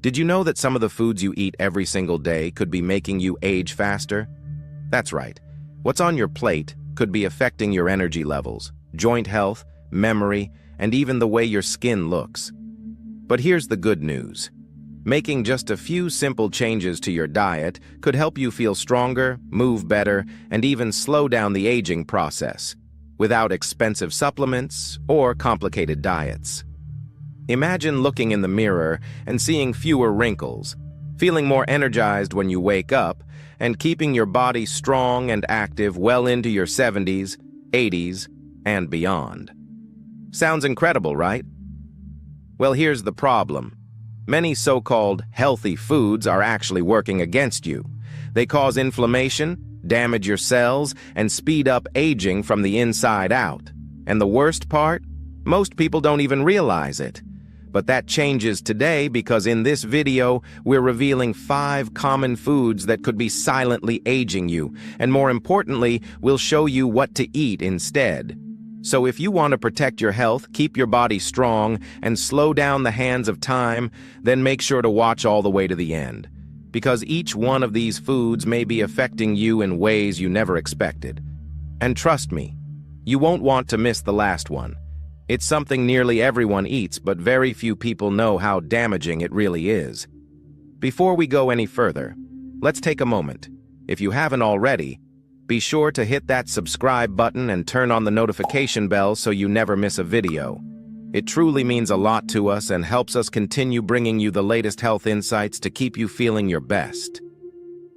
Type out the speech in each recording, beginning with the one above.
Did you know that some of the foods you eat every single day could be making you age faster? That's right. What's on your plate could be affecting your energy levels, joint health, memory, and even the way your skin looks. But here's the good news. Making just a few simple changes to your diet could help you feel stronger, move better, and even slow down the aging process, without expensive supplements or complicated diets. Imagine looking in the mirror and seeing fewer wrinkles, feeling more energized when you wake up, and keeping your body strong and active well into your 70s, 80s, and beyond. Sounds incredible, right? Well, here's the problem. Many so-called healthy foods are actually working against you. They cause inflammation, damage your cells, and speed up aging from the inside out. And the worst part? Most people don't even realize it. But that changes today because in this video, we're revealing 5 common foods that could be silently aging you, and more importantly, we'll show you what to eat instead. So if you want to protect your health, keep your body strong, and slow down the hands of time, then make sure to watch all the way to the end. Because each one of these foods may be affecting you in ways you never expected. And trust me, you won't want to miss the last one. It's something nearly everyone eats, but very few people know how damaging it really is. Before we go any further, let's take a moment. If you haven't already, be sure to hit that subscribe button and turn on the notification bell so you never miss a video. It truly means a lot to us and helps us continue bringing you the latest health insights to keep you feeling your best.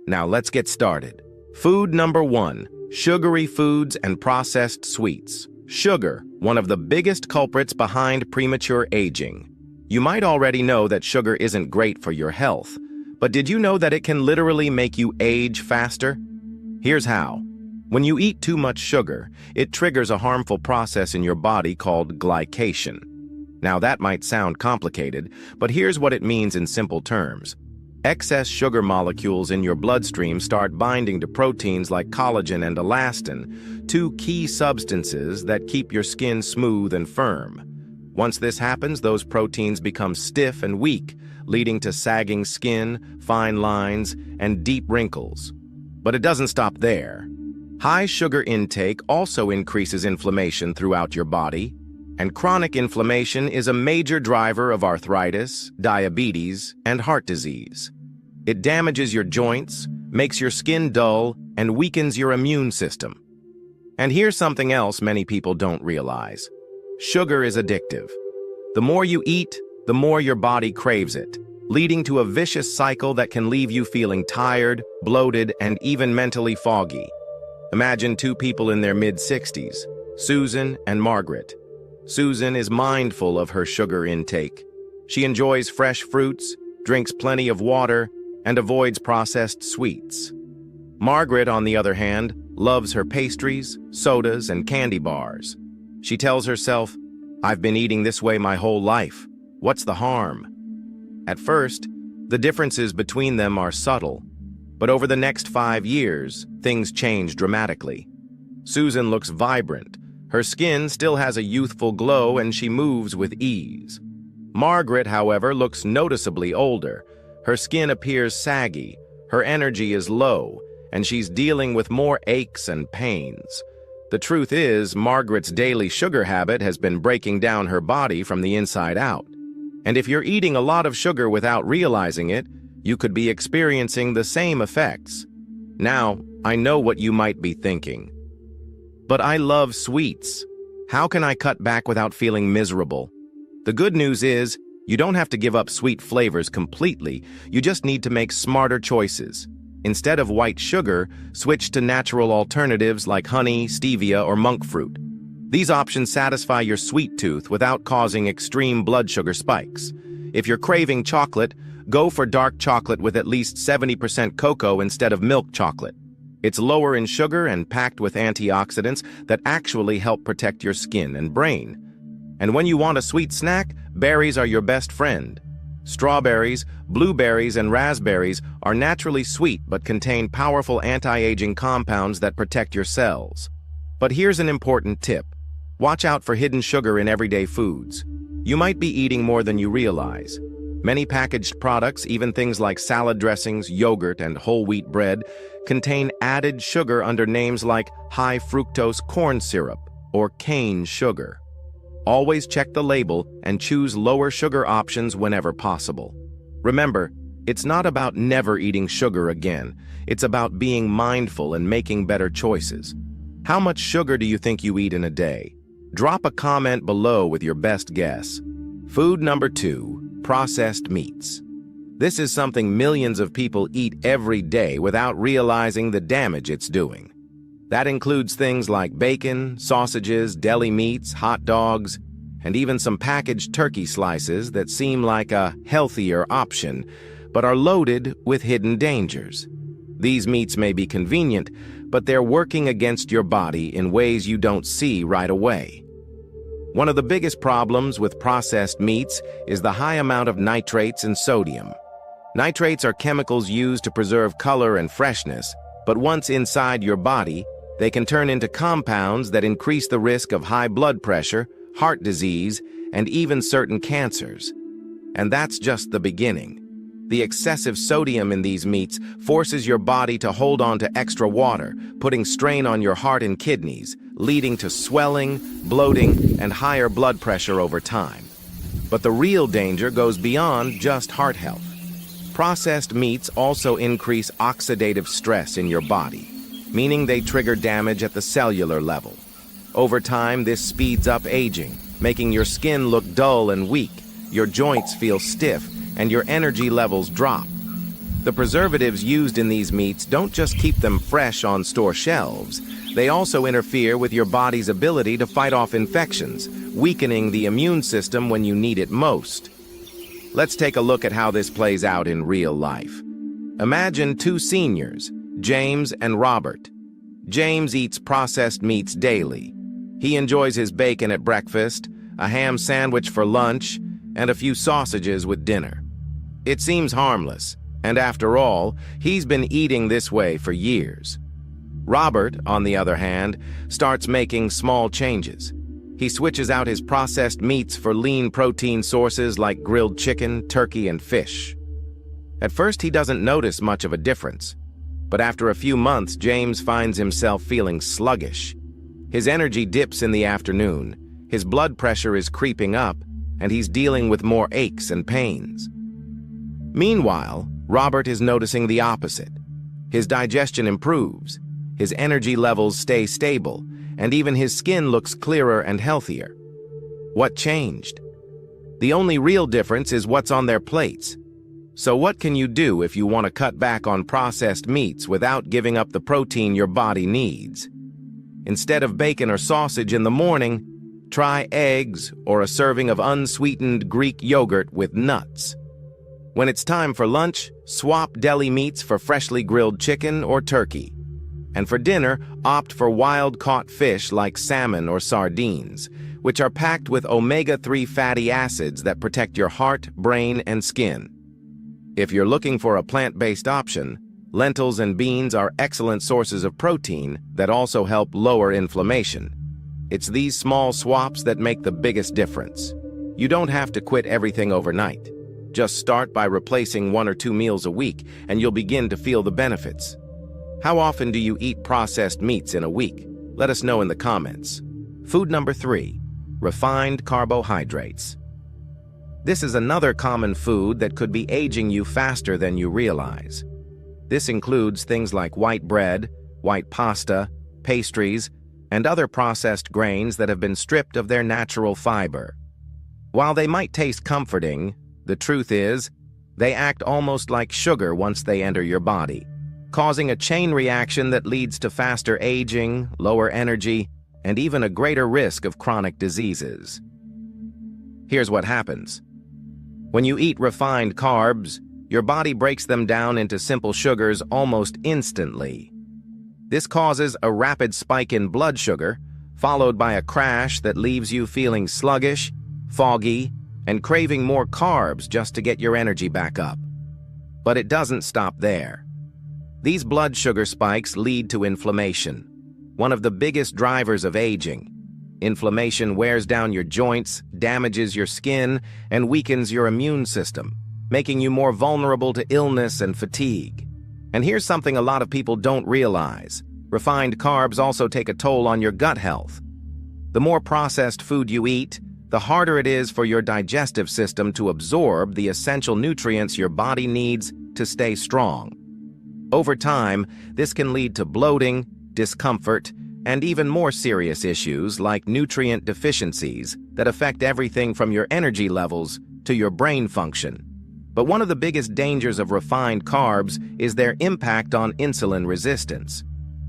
Now let's get started. Food number 1, sugary foods and processed sweets. Sugar, one of the biggest culprits behind premature aging. You might already know that sugar isn't great for your health, but did you know that it can literally make you age faster? Here's how. When you eat too much sugar, it triggers a harmful process in your body called glycation. Now that might sound complicated, but here's what it means in simple terms. Excess sugar molecules in your bloodstream start binding to proteins like collagen and elastin, 2 key substances that keep your skin smooth and firm. Once this happens, those proteins become stiff and weak, leading to sagging skin, fine lines, and deep wrinkles. But it doesn't stop there. High sugar intake also increases inflammation throughout your body, and chronic inflammation is a major driver of arthritis, diabetes, and heart disease. It damages your joints, makes your skin dull, and weakens your immune system. And here's something else many people don't realize. Sugar is addictive. The more you eat, the more your body craves it, leading to a vicious cycle that can leave you feeling tired, bloated, and even mentally foggy. Imagine 2 people in their mid-60s, Susan and Margaret. Susan is mindful of her sugar intake. She enjoys fresh fruits, drinks plenty of water, and avoids processed sweets. Margaret, on the other hand, loves her pastries, sodas, and candy bars. She tells herself, "I've been eating this way my whole life. What's the harm?" At first, the differences between them are subtle, but over the next 5 years, things change dramatically. Susan looks vibrant. Her skin still has a youthful glow and she moves with ease. Margaret, however, looks noticeably older. Her skin appears saggy, her energy is low, and she's dealing with more aches and pains. The truth is, Margaret's daily sugar habit has been breaking down her body from the inside out. And if you're eating a lot of sugar without realizing it, you could be experiencing the same effects. Now, I know what you might be thinking. But I love sweets. How can I cut back without feeling miserable? The good news is, you don't have to give up sweet flavors completely, you just need to make smarter choices. Instead of white sugar, switch to natural alternatives like honey, stevia, or monk fruit. These options satisfy your sweet tooth without causing extreme blood sugar spikes. If you're craving chocolate, go for dark chocolate with at least 70% cocoa instead of milk chocolate. It's lower in sugar and packed with antioxidants that actually help protect your skin and brain. And when you want a sweet snack, berries are your best friend. Strawberries, blueberries, and raspberries are naturally sweet but contain powerful anti-aging compounds that protect your cells. But here's an important tip. Watch out for hidden sugar in everyday foods. You might be eating more than you realize. Many packaged products, even things like salad dressings, yogurt, and whole wheat bread, contain added sugar under names like high fructose corn syrup or cane sugar. Always check the label and choose lower sugar options whenever possible. Remember, it's not about never eating sugar again. It's about being mindful and making better choices. How much sugar do you think you eat in a day? Drop a comment below with your best guess. Food number 2, processed meats. This is something millions of people eat every day without realizing the damage it's doing. That includes things like bacon, sausages, deli meats, hot dogs, and even some packaged turkey slices that seem like a healthier option, but are loaded with hidden dangers. These meats may be convenient, but they're working against your body in ways you don't see right away. One of the biggest problems with processed meats is the high amount of nitrates and sodium. Nitrates are chemicals used to preserve color and freshness, but once inside your body, they can turn into compounds that increase the risk of high blood pressure, heart disease, and even certain cancers. And that's just the beginning. The excessive sodium in these meats forces your body to hold on to extra water, putting strain on your heart and kidneys, leading to swelling, bloating, and higher blood pressure over time. But the real danger goes beyond just heart health. Processed meats also increase oxidative stress in your body, meaning they trigger damage at the cellular level. Over time, this speeds up aging, making your skin look dull and weak, your joints feel stiff, and your energy levels drop. The preservatives used in these meats don't just keep them fresh on store shelves, they also interfere with your body's ability to fight off infections, weakening the immune system when you need it most. Let's take a look at how this plays out in real life. Imagine 2 seniors, James and Robert. James eats processed meats daily. He enjoys his bacon at breakfast, a ham sandwich for lunch, and a few sausages with dinner. It seems harmless, and after all, he's been eating this way for years. Robert, on the other hand, starts making small changes. He switches out his processed meats for lean protein sources like grilled chicken, turkey, and fish. At first, he doesn't notice much of a difference, but after a few months, James finds himself feeling sluggish. His energy dips in the afternoon, his blood pressure is creeping up, and he's dealing with more aches and pains. Meanwhile, Robert is noticing the opposite. His digestion improves, his energy levels stay stable, and even his skin looks clearer and healthier. What changed? The only real difference is what's on their plates. So what can you do if you want to cut back on processed meats without giving up the protein your body needs? Instead of bacon or sausage in the morning, try eggs or a serving of unsweetened Greek yogurt with nuts. When it's time for lunch, swap deli meats for freshly grilled chicken or turkey. And for dinner, opt for wild-caught fish like salmon or sardines, which are packed with omega-3 fatty acids that protect your heart, brain, and skin. If you're looking for a plant-based option, lentils and beans are excellent sources of protein that also help lower inflammation. It's these small swaps that make the biggest difference. You don't have to quit everything overnight. Just start by replacing 1 or 2 meals a week, and you'll begin to feel the benefits. How often do you eat processed meats in a week? Let us know in the comments. Food number 3, refined carbohydrates. This is another common food that could be aging you faster than you realize. This includes things like white bread, white pasta, pastries, and other processed grains that have been stripped of their natural fiber. While they might taste comforting, the truth is, they act almost like sugar once they enter your body, causing a chain reaction that leads to faster aging, lower energy, and even a greater risk of chronic diseases. Here's what happens. When you eat refined carbs, your body breaks them down into simple sugars almost instantly. This causes a rapid spike in blood sugar, followed by a crash that leaves you feeling sluggish, foggy, and craving more carbs just to get your energy back up. But it doesn't stop there. These blood sugar spikes lead to inflammation, one of the biggest drivers of aging. Inflammation wears down your joints, damages your skin, and weakens your immune system, making you more vulnerable to illness and fatigue. And here's something a lot of people don't realize. Refined carbs also take a toll on your gut health. The more processed food you eat, the harder it is for your digestive system to absorb the essential nutrients your body needs to stay strong. Over time, this can lead to bloating, discomfort, and even more serious issues like nutrient deficiencies that affect everything from your energy levels to your brain function. But one of the biggest dangers of refined carbs is their impact on insulin resistance.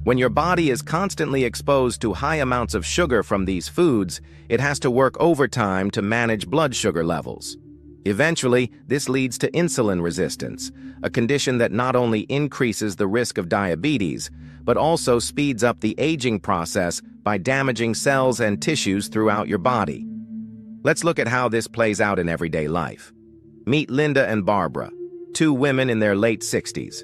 When your body is constantly exposed to high amounts of sugar from these foods, it has to work overtime to manage blood sugar levels. Eventually, this leads to insulin resistance, a condition that not only increases the risk of diabetes, but also speeds up the aging process by damaging cells and tissues throughout your body. Let's look at how this plays out in everyday life. Meet Linda and Barbara, two women in their late 60s.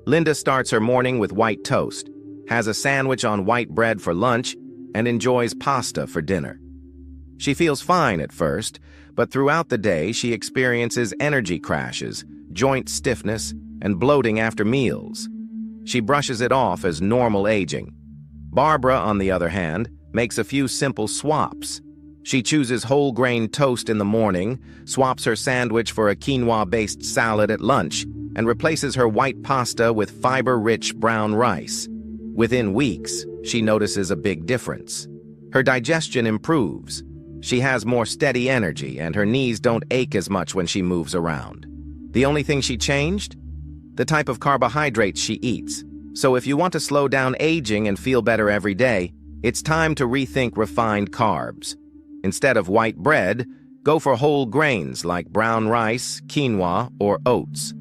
Linda starts her morning with white toast, has a sandwich on white bread for lunch, and enjoys pasta for dinner. She feels fine at first, but throughout the day she experiences energy crashes, joint stiffness, and bloating after meals. She brushes it off as normal aging. Barbara, on the other hand, makes a few simple swaps. She chooses whole grain toast in the morning, swaps her sandwich for a quinoa-based salad at lunch, and replaces her white pasta with fiber-rich brown rice. Within weeks, she notices a big difference. Her digestion improves. She has more steady energy, and her knees don't ache as much when she moves around. The only thing she changed? The type of carbohydrates she eats. So if you want to slow down aging and feel better every day, it's time to rethink refined carbs. Instead of white bread, go for whole grains like brown rice, quinoa, or oats.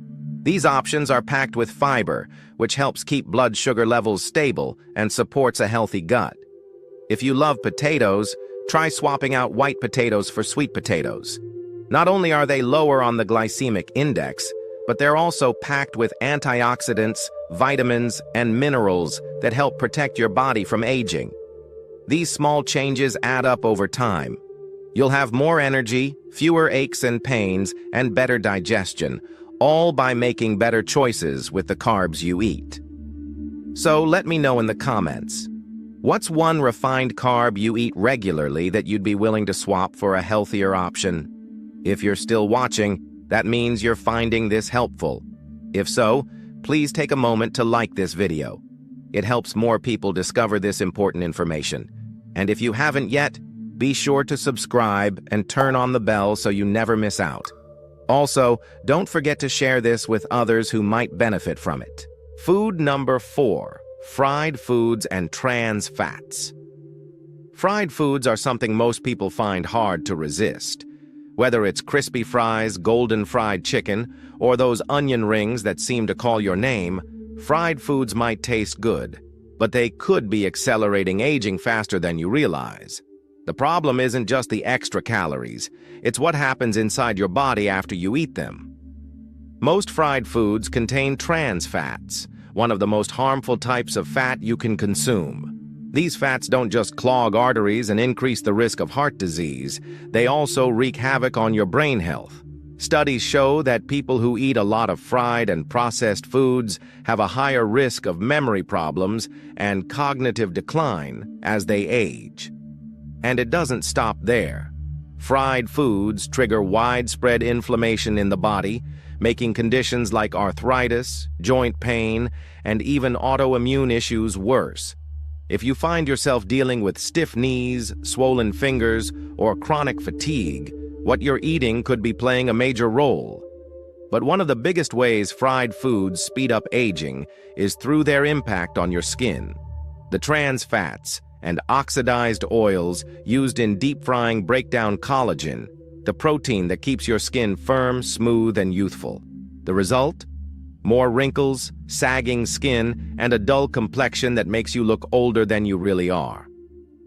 These options are packed with fiber, which helps keep blood sugar levels stable and supports a healthy gut. If you love potatoes, try swapping out white potatoes for sweet potatoes. Not only are they lower on the glycemic index, but they're also packed with antioxidants, vitamins, and minerals that help protect your body from aging. These small changes add up over time. You'll have more energy, fewer aches and pains, and better digestion, all by making better choices with the carbs you eat. So let me know in the comments. What's one refined carb you eat regularly that you'd be willing to swap for a healthier option? If you're still watching, that means you're finding this helpful. If so, please take a moment to like this video. It helps more people discover this important information. And if you haven't yet, be sure to subscribe and turn on the bell so you never miss out. Also, don't forget to share this with others who might benefit from it. Food number 4, fried foods and trans fats. Fried foods are something most people find hard to resist. Whether it's crispy fries, golden fried chicken, or those onion rings that seem to call your name, fried foods might taste good, but they could be accelerating aging faster than you realize. The problem isn't just the extra calories, it's what happens inside your body after you eat them. Most fried foods contain trans fats, one of the most harmful types of fat you can consume. These fats don't just clog arteries and increase the risk of heart disease, they also wreak havoc on your brain health. Studies show that people who eat a lot of fried and processed foods have a higher risk of memory problems and cognitive decline as they age. And it doesn't stop there. Fried foods trigger widespread inflammation in the body, making conditions like arthritis, joint pain, and even autoimmune issues worse. If you find yourself dealing with stiff knees, swollen fingers, or chronic fatigue, what you're eating could be playing a major role. But one of the biggest ways fried foods speed up aging is through their impact on your skin. The trans fats and oxidized oils used in deep frying break down collagen, the protein that keeps your skin firm, smooth, and youthful. The result? More wrinkles, sagging skin, and a dull complexion that makes you look older than you really are.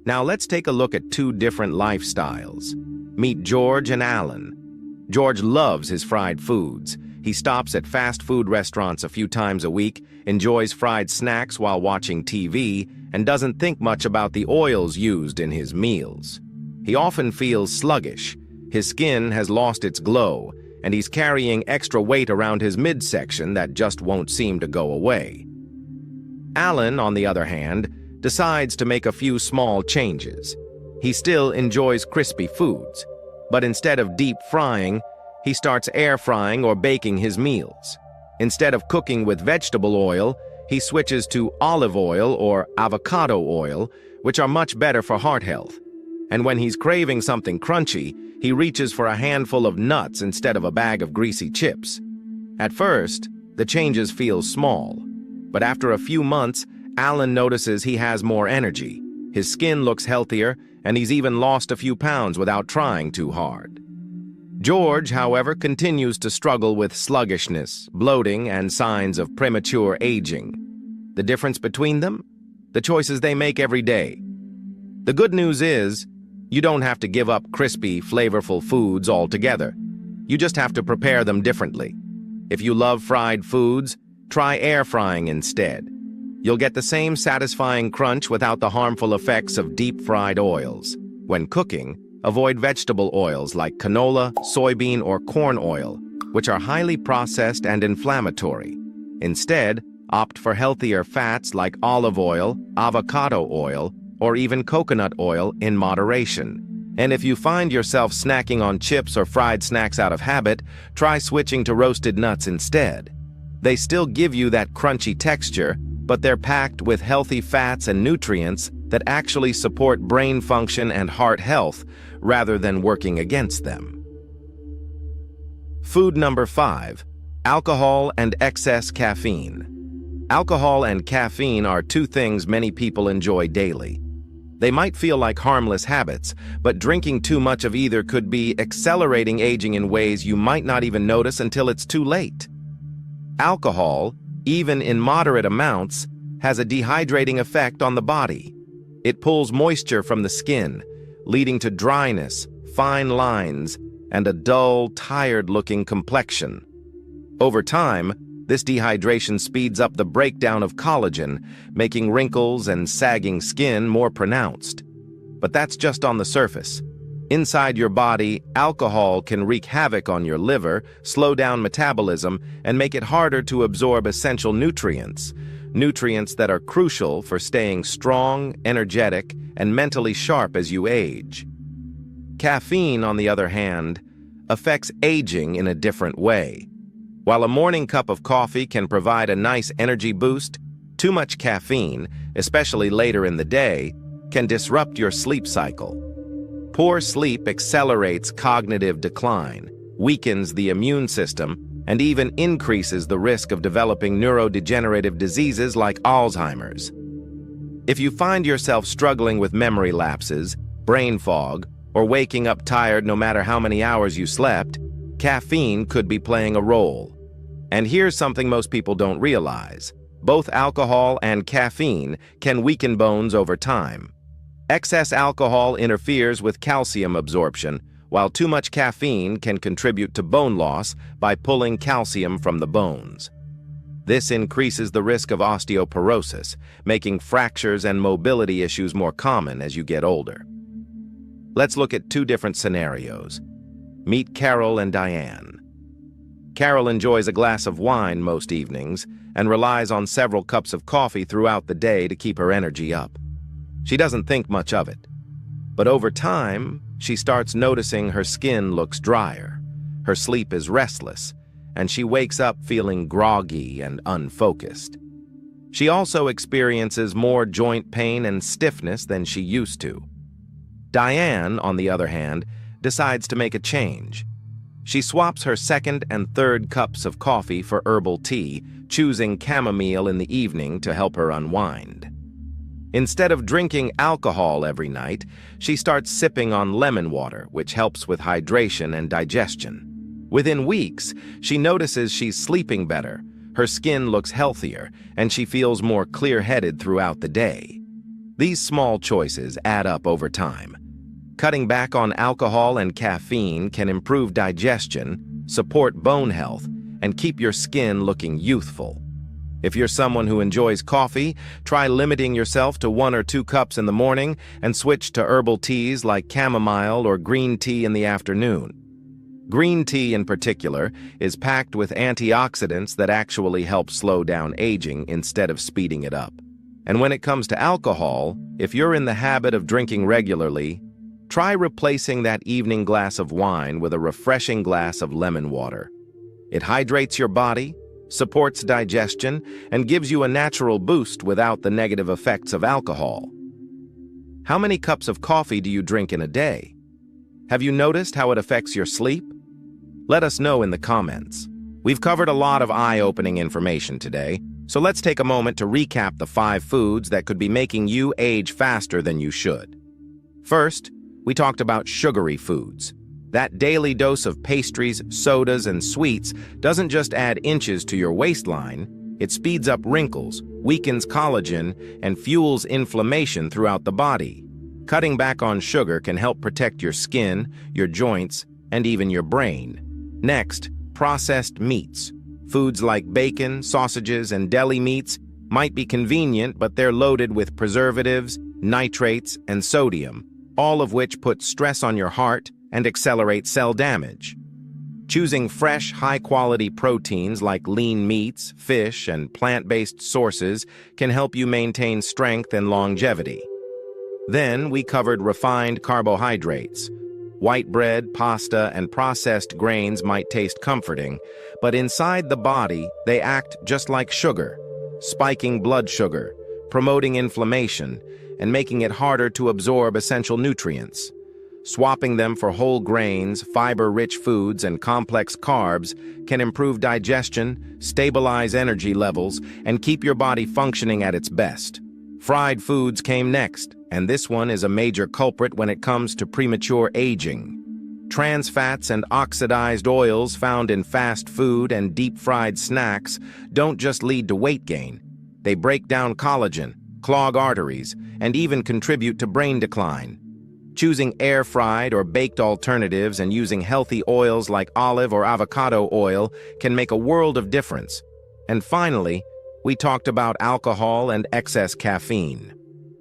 Now let's take a look at two different lifestyles. Meet George and Alan. George loves his fried foods. He stops at fast food restaurants a few times a week, enjoys fried snacks while watching TV, and doesn't think much about the oils used in his meals. He often feels sluggish. His skin has lost its glow, and he's carrying extra weight around his midsection that just won't seem to go away. Alan, on the other hand, decides to make a few small changes. He still enjoys crispy foods, but instead of deep frying, he starts air frying or baking his meals. Instead of cooking with vegetable oil, he switches to olive oil or avocado oil, which are much better for heart health. And when he's craving something crunchy, he reaches for a handful of nuts instead of a bag of greasy chips. At first, the changes feel small, but after a few months, Alan notices he has more energy. His skin looks healthier, and he's even lost a few pounds without trying too hard. George, however, continues to struggle with sluggishness, bloating, and signs of premature aging. The difference between them? The choices they make every day. The good news is, you don't have to give up crispy, flavorful foods altogether. You just have to prepare them differently. If you love fried foods, try air frying instead. You'll get the same satisfying crunch without the harmful effects of deep-fried oils. When cooking, avoid vegetable oils like canola, soybean, or corn oil, which are highly processed and inflammatory. Instead, opt for healthier fats like olive oil, avocado oil, or even coconut oil in moderation. And if you find yourself snacking on chips or fried snacks out of habit, try switching to roasted nuts instead. They still give you that crunchy texture, but they're packed with healthy fats and nutrients that actually support brain function and heart health rather than working against them. Food number 5, alcohol and excess caffeine. Alcohol and caffeine are two things many people enjoy daily. They might feel like harmless habits, but drinking too much of either could be accelerating aging in ways you might not even notice until it's too late. Alcohol, even in moderate amounts, has a dehydrating effect on the body. It pulls moisture from the skin, leading to dryness, fine lines, and a dull, tired-looking complexion. Over time, this dehydration speeds up the breakdown of collagen, making wrinkles and sagging skin more pronounced. But that's just on the surface. Inside your body, alcohol can wreak havoc on your liver, slow down metabolism, and make it harder to absorb essential nutrients that are crucial for staying strong, energetic, and mentally sharp as you age. Caffeine, on the other hand, affects aging in a different way. While a morning cup of coffee can provide a nice energy boost, too much caffeine, especially later in the day, can disrupt your sleep cycle. Poor sleep accelerates cognitive decline, weakens the immune system, and even increases the risk of developing neurodegenerative diseases like Alzheimer's. If you find yourself struggling with memory lapses, brain fog, or waking up tired no matter how many hours you slept, caffeine could be playing a role. And here's something most people don't realize. Both alcohol and caffeine can weaken bones over time. Excess alcohol interferes with calcium absorption, while too much caffeine can contribute to bone loss by pulling calcium from the bones. This increases the risk of osteoporosis, making fractures and mobility issues more common as you get older. Let's look at two different scenarios. Meet Carol and Diane. Carol enjoys a glass of wine most evenings and relies on several cups of coffee throughout the day to keep her energy up. She doesn't think much of it. But over time, she starts noticing her skin looks drier, her sleep is restless, and she wakes up feeling groggy and unfocused. She also experiences more joint pain and stiffness than she used to. Diane, on the other hand, decides to make a change. She swaps her second and third cups of coffee for herbal tea, choosing chamomile in the evening to help her unwind. Instead of drinking alcohol every night, she starts sipping on lemon water, which helps with hydration and digestion. Within weeks, she notices she's sleeping better, her skin looks healthier, and she feels more clear-headed throughout the day. These small choices add up over time. Cutting back on alcohol and caffeine can improve digestion, support bone health, and keep your skin looking youthful. If you're someone who enjoys coffee, try limiting yourself to 1 or 2 cups in the morning and switch to herbal teas like chamomile or green tea in the afternoon. Green tea, in particular, is packed with antioxidants that actually help slow down aging instead of speeding it up. And when it comes to alcohol, if you're in the habit of drinking regularly, try replacing that evening glass of wine with a refreshing glass of lemon water. It hydrates your body, supports digestion, and gives you a natural boost without the negative effects of alcohol. How many cups of coffee do you drink in a day? Have you noticed how it affects your sleep? Let us know in the comments. We've covered a lot of eye-opening information today, so let's take a moment to recap the 5 foods that could be making you age faster than you should. First, we talked about sugary foods. That daily dose of pastries, sodas, and sweets doesn't just add inches to your waistline, it speeds up wrinkles, weakens collagen, and fuels inflammation throughout the body. Cutting back on sugar can help protect your skin, your joints, and even your brain. Next, processed meats. Foods like bacon, sausages, and deli meats might be convenient, but they're loaded with preservatives, nitrates, and sodium, all of which put stress on your heart and accelerate cell damage. Choosing fresh, high-quality proteins like lean meats, fish, and plant-based sources can help you maintain strength and longevity. Then we covered refined carbohydrates. White bread, pasta, and processed grains might taste comforting, but inside the body, they act just like sugar, spiking blood sugar, promoting inflammation, and making it harder to absorb essential nutrients. Swapping them for whole grains, fiber-rich foods, and complex carbs can improve digestion, stabilize energy levels, and keep your body functioning at its best. Fried foods came next, and this one is a major culprit when it comes to premature aging. Trans fats and oxidized oils found in fast food and deep-fried snacks don't just lead to weight gain. They break down collagen, clog arteries, and even contribute to brain decline. Choosing air-fried or baked alternatives and using healthy oils like olive or avocado oil can make a world of difference. And finally, we talked about alcohol and excess caffeine.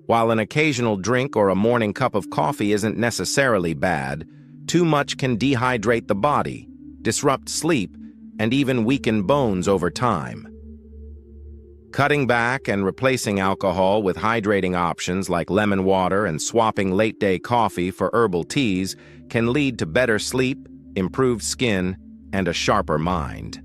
While an occasional drink or a morning cup of coffee isn't necessarily bad, too much can dehydrate the body, disrupt sleep, and even weaken bones over time. Cutting back and replacing alcohol with hydrating options like lemon water and swapping late-day coffee for herbal teas can lead to better sleep, improved skin, and a sharper mind.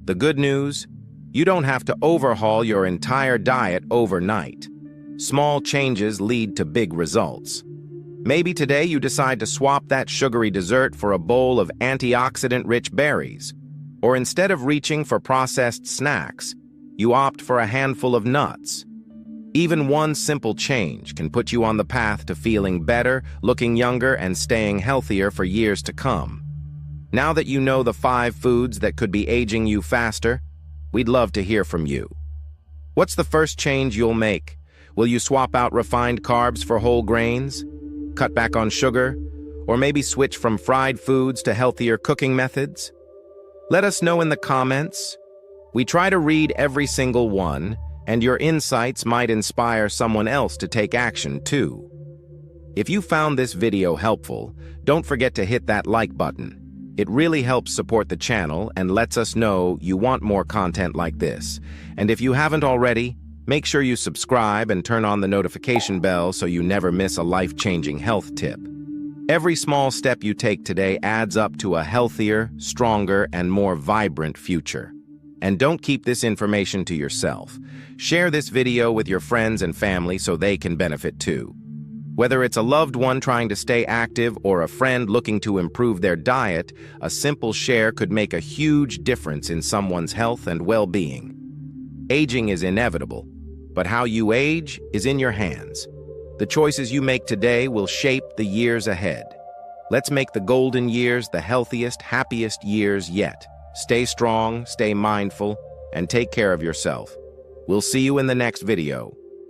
The good news? You don't have to overhaul your entire diet overnight. Small changes lead to big results. Maybe today you decide to swap that sugary dessert for a bowl of antioxidant-rich berries. Or instead of reaching for processed snacks, you opt for a handful of nuts. Even one simple change can put you on the path to feeling better, looking younger, and staying healthier for years to come. Now that you know the 5 foods that could be aging you faster, we'd love to hear from you. What's the first change you'll make? Will you swap out refined carbs for whole grains? Cut back on sugar? Or maybe switch from fried foods to healthier cooking methods? Let us know in the comments. We try to read every single one, and your insights might inspire someone else to take action too. If you found this video helpful, don't forget to hit that like button. It really helps support the channel and lets us know you want more content like this. And if you haven't already, make sure you subscribe and turn on the notification bell so you never miss a life-changing health tip. Every small step you take today adds up to a healthier, stronger, and more vibrant future. And don't keep this information to yourself. Share this video with your friends and family so they can benefit too. Whether it's a loved one trying to stay active or a friend looking to improve their diet, a simple share could make a huge difference in someone's health and well-being. Aging is inevitable, but how you age is in your hands. The choices you make today will shape the years ahead. Let's make the golden years the healthiest, happiest years yet. Stay strong, stay mindful, and take care of yourself. We'll see you in the next video.